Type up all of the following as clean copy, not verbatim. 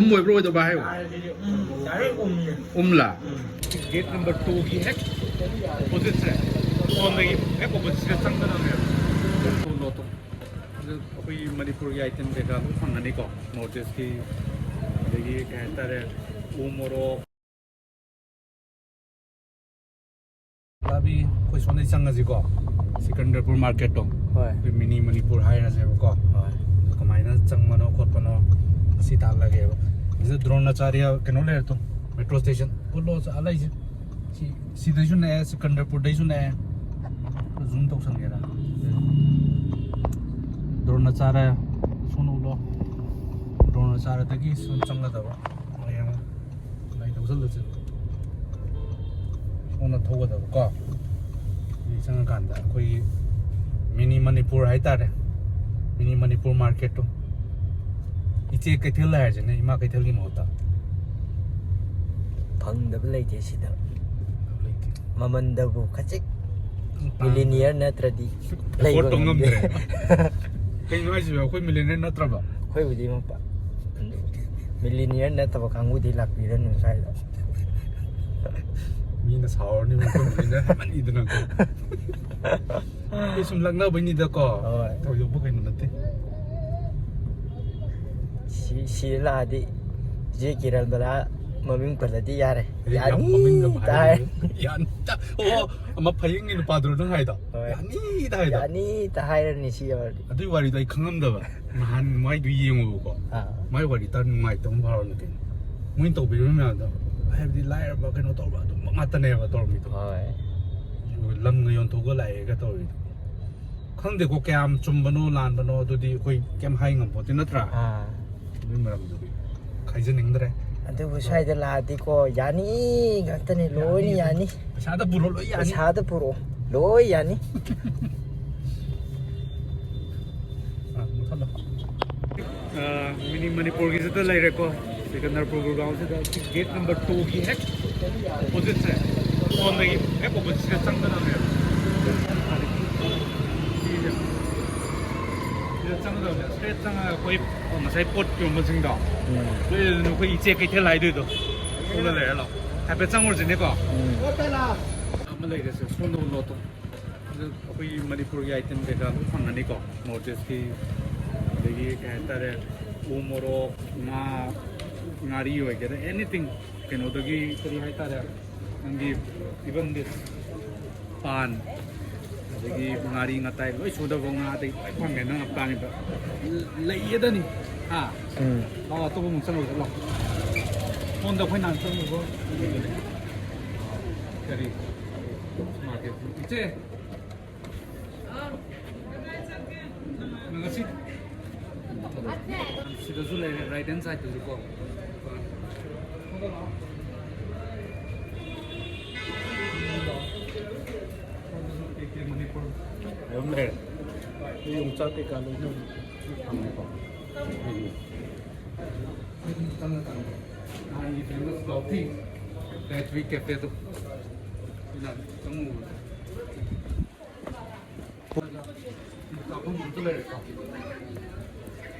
मोई ब्रो तो बाहे ला गेट नंबर 2 की हेक ऑपोजिट से फोन में हेक ऑपोजिट से चंगना में तो लो तो कोई मणिपुर की आइटम देखा फंगनी को नोटिस की देखिए कहता है उमरो अभी कोई सोने चंगा जी को सिकंदरपुर मार्केट तो मिनी मणिपुर हाई ना जेब को कमाइना चंग मनो कोट मनो सीता लगे इसे द्रोणाचार्य केनो ले तो मेट्रो स्टेशन पुलो अलग सीधे जो नया सिकंदरपुर दे जो नया जूम तो संगेरा द्रोणाचार्य सुनो लो द्रोणाचार्य तक ही सुन चंगा दबा मैं नहीं तो चल चल ओना थोगा दबा को ये चंगा कांदा कोई मिनी मणिपुर हाई तारे मिनी मणिपुर मार्केट तो इचे कैथल है जने इमा कैथल की मोता फंगदब लेते सिदा ममंदबु खचिक मिलिनियर नत्रदी photo ngam-dre kai noi ji ba khoi millionaire natra ba khoi budi mapa millionaire नतब कांगु दि लाकपिरन साइ मीना सावरनी mo khoi millionaire man idna ko isum lagna bani da ko to yo bu kai nate si la di je kiran bala ममिंग पलदी यार यानी ताय यानी ता ओ अमा फयिंग इन पादरो नंग हाइदा यानी तायदा यानी ताय नि सी यार अदु वारी दai खंगम दबा महान माइ दु येंगो को माइ वारी ता माइ तम भारो न के मुइन तो बिरो म्या दा हाइबदि लायर बा कनो तो बा दु मातने बा तो मी तो होय लम न योन तो को लाए का तो खंगदे को क्याम चुमबनो लानबनो दुदि कोई केम हाइ ngam पोति नत्रा दुइ मरम दुबि खाइजनिंगद्रे अदुबु साइड लादि को यानी गतने लोनी यानी सादा पुरो लो यानी सादा पुरो लो यानी मिनी मणिपुर की तो ले रखो सिकंदरपुर गुड़गांव से गेट नंबर 2 की है ऑपोजिट से फोन में है ऑपोजिट से चंगना में चंगना में स्ट्रेट चंगा कोई मसाई पोट क्यों मजिंग दा तो कोई इचे कैथे लाई दो तो ले लो हैपे चंगोर जिने को हम ले जैसे फोन लो तो कोई मणिपुर की आइटम देखा फंगनी को नोटिस की देखिए कहता है उमरो ना नारी हो गया एनीथिंग कनो दगी करी हाइता है नंगी इवन दिस पान दगी नारी ngtai loi suda bong na dai phang na apang ba lai da ni ha to bong sang lo mon da phai nan sang lo kari market ite ngasi sida zule right hand side to go हमने ये ऊंचा के काले में हमने को ये famous coffee that we cafe तो ना समूह काफी मुझे लगे कॉफी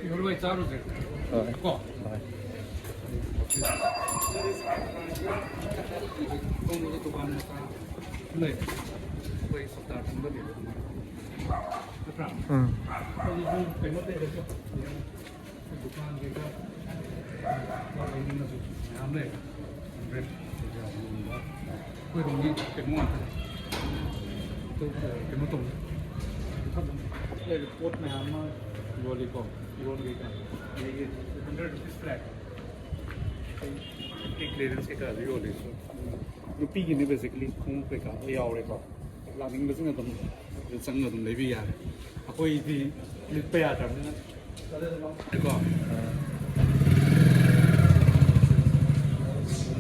ये लोग चारों से को कौन मुझे दुकान में ले कोई सत्ता संबंध दुकान के कोई रोगी तो पोट में हम रोली को रोल के ये 100 रुपीस फ्लैट क्लियरेंस के का रोली सो रुपी की नहीं बेसिकली खून पे का ये और एक लानिंग में सिंह तुम संग तुम ले भी यार कोई भी लिप पे आता है ना देखो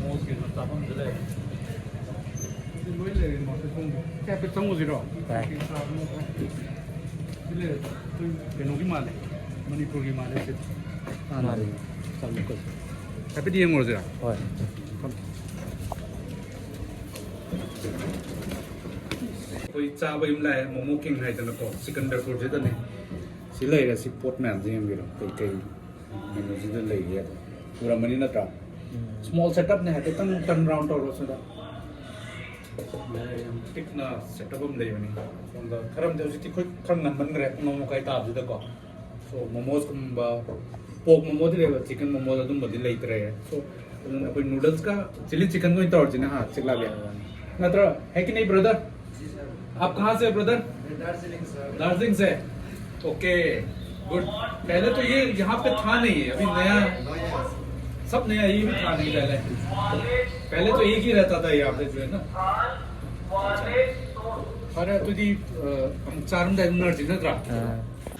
मोस के ना तापन चले लोई ले मोस तुम क्या पे संग जीरो ले तो बेनोगी माले मणिपुर की माले से माले चालू कर क्या पे दिए मोर जरा कोई चाबा इमलाय मोमो किंग है तना को सिकंदरपुर जे तने सिलाई रे सी पोट में आजे हम गिरो कई कई ꯃꯦꯅꯨꯁꯤꯗ ꯂꯩꯔꯤ ꯑꯗꯣ ꯎꯔꯝꯃꯅꯤ ꯅꯠꯇ꯭ꯔꯥ ꯁ꯭ꯃꯣꯜ ꯁꯦꯠꯑꯞꯅꯦ ꯍꯥꯏꯐꯦꯠꯇꯪ ꯇꯔꯟ ꯔꯥꯎꯟ ꯇꯧꯔꯁꯤꯗ ꯌꯥꯝ ꯄꯤꯛꯅ ꯁꯦꯠꯑꯞ ꯑꯃ ꯂꯩꯕꯅꯤ ꯁꯣꯝꯗ ꯈꯔꯝꯗꯤ ꯍꯧꯖꯤꯛꯇꯤ ꯑꯩꯈꯣꯏ ꯈꯔ ꯉꯟꯃꯟꯈ꯭ꯔꯦ ꯄꯨꯡ 9 ꯃꯈꯥꯏ ꯇꯥꯕꯁꯤꯗꯀꯣ ꯁꯣ ꯃꯣꯃꯣꯁꯀꯨꯝꯕ ꯄꯣꯛ ꯃꯣꯃꯣꯗꯤ ꯂꯩꯕ ꯆꯤꯀꯟ ꯃꯣꯃꯣ ꯑꯗꯨꯝꯕꯗꯤ ꯂꯩꯇ꯭ꯔꯦ ꯁꯣ ꯑꯗꯨꯅ ꯑꯩꯈꯣई नूडल्स का चिली चिकन को तौरजिना हाँ चिल्ला गया नत्र है कि नहीं ब्रदर आप कहाँ से ब्रदर दार्जिलिंग से ओके गुड पहले तो ये यहाँ पे था नहीं है अभी नया सब नया ये भी था नहीं पहले तो एक ही रहता था यहाँ पे जो है ना अरे तो जी हम चार नर्जिन नत्रा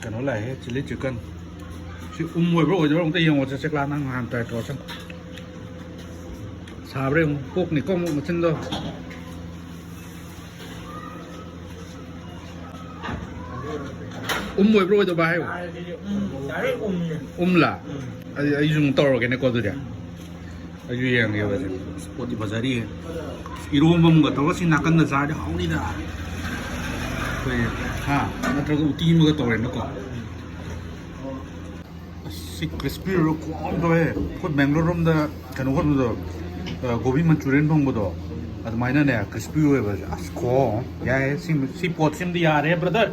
कनो लाए चिली चिकन सी ओइब्रो ओइब्रो अमता यंगो चेकला नंग हाम ट्राई तौरसं साब्रे कोक नि कोम मचिंदो ओइब्रो ओइदो बाय ला आई जुंग तौरगे ने को दुदे आई यु यांग ये बजे स्पोटी बाजारी है इरोमम ग तौर सि नाकन द जादे हाउनी दा कोई हां नत्रग उती मग तौरे नको सी क्रिस्पी रो कोम दो है कोई बेंगलोर रोम दा कनो को दो गोभी मंचूरियन थोंबदो अदमाइना ने क्रिस्पी हुए बस अस्को या है सी पोट सिम दी आ रहे हैं ब्रदर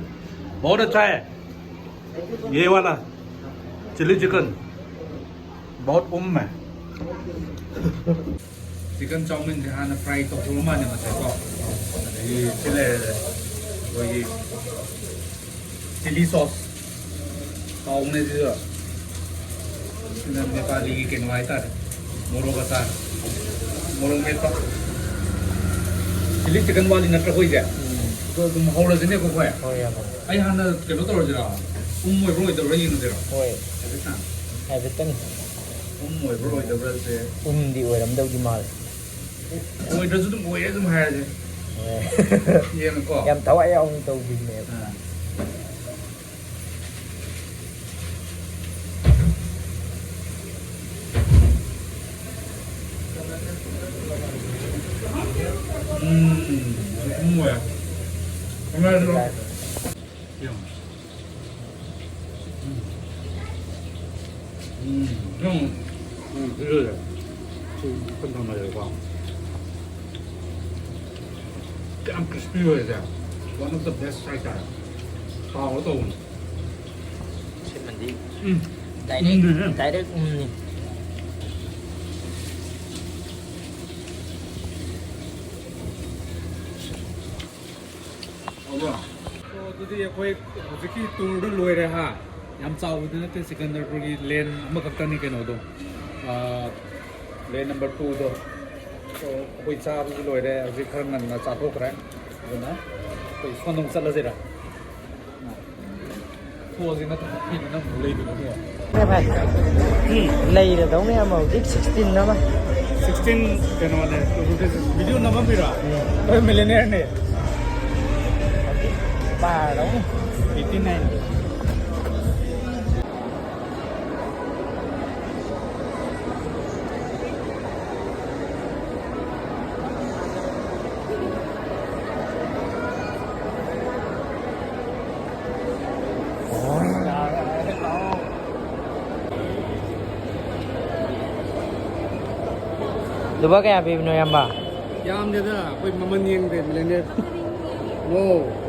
बहुत अच्छा है ये वाला चिली चिकन बहुत है चिकन चाउमीन जहाँ ना फ्राई तो रोमा ने मतलब को ये चिले वो ये चिली सॉस काउने जो नेपाली की केनवाई तार मोरो का तार मोरो में तो चिली चिकन वाली नटर कोई जाए तो तुम होड़ा जिन्हें को है आई हाँ ना केनो तो रोज़ रहा मोई ब्रो इधर रही नहीं रहा हैबिटन मोई ब्रो इधर से दी ओरम दौदी माल मोई इधर तो मोई है तुम है जे ये ना को yam tawai ông tàu gì nè 뭐야? 정말로. 형, 들려요. 지금 끝난 말이야. Damn crispy is that. One of the best right there. Bao tàu. xem mình đi tại đấy ꯑꯗꯨꯗꯤ ꯑꯩꯈꯣꯏ ꯍꯧꯖꯤꯛꯀꯤ ꯇꯨꯔꯗꯣ ꯂꯣꯏꯔꯦ ꯍꯥ ꯌꯥꯝ ꯆꯥꯎꯕꯗꯤ ꯅꯠꯇꯦ ꯁꯤꯀꯟꯗꯔꯄꯨꯔꯒꯤ ꯂꯦꯟ ꯑꯃꯈꯛꯇꯅꯤ ꯀꯩꯅꯣꯗꯣ ꯂꯦꯟ ꯅꯝꯕꯔ 2ꯗꯣ ꯑꯩꯈꯣꯏ ꯆꯥꯕꯁꯨ ꯂꯣꯏꯔꯦ ꯍꯧꯖꯤꯛ ꯈꯔ ꯉꯟꯅ ꯆꯥꯊꯣꯛꯈ꯭ꯔꯦ ꯑꯗꯨꯅ ꯑꯩꯈꯣꯏ ꯁꯣꯟꯗꯣꯡ ꯆꯠꯂꯁꯤꯔꯥ ꯊꯣꯛꯑꯁꯤ ꯅꯠꯇ꯭ꯔꯒ ꯐꯤꯗꯨꯅ ꯑꯃꯨꯛ ꯂꯩꯕꯅꯣ ꯂꯩꯔꯗꯧꯅꯦ ꯑꯃ ꯍꯧꯖꯤꯛ 16 ꯑꯃ 16 ꯀꯩꯅꯣꯅꯦ ꯚꯤꯗꯤꯑꯣ ꯅꯝꯃꯝꯃꯤꯔꯣ ꯑꯩꯈꯣꯏ ꯃꯤꯂꯤꯅꯤꯌꯔꯅꯦ bà đúng 89 Lupa kaya Bim no yamba. Yam dia dah, koi maman yang deh, milenial. Wow.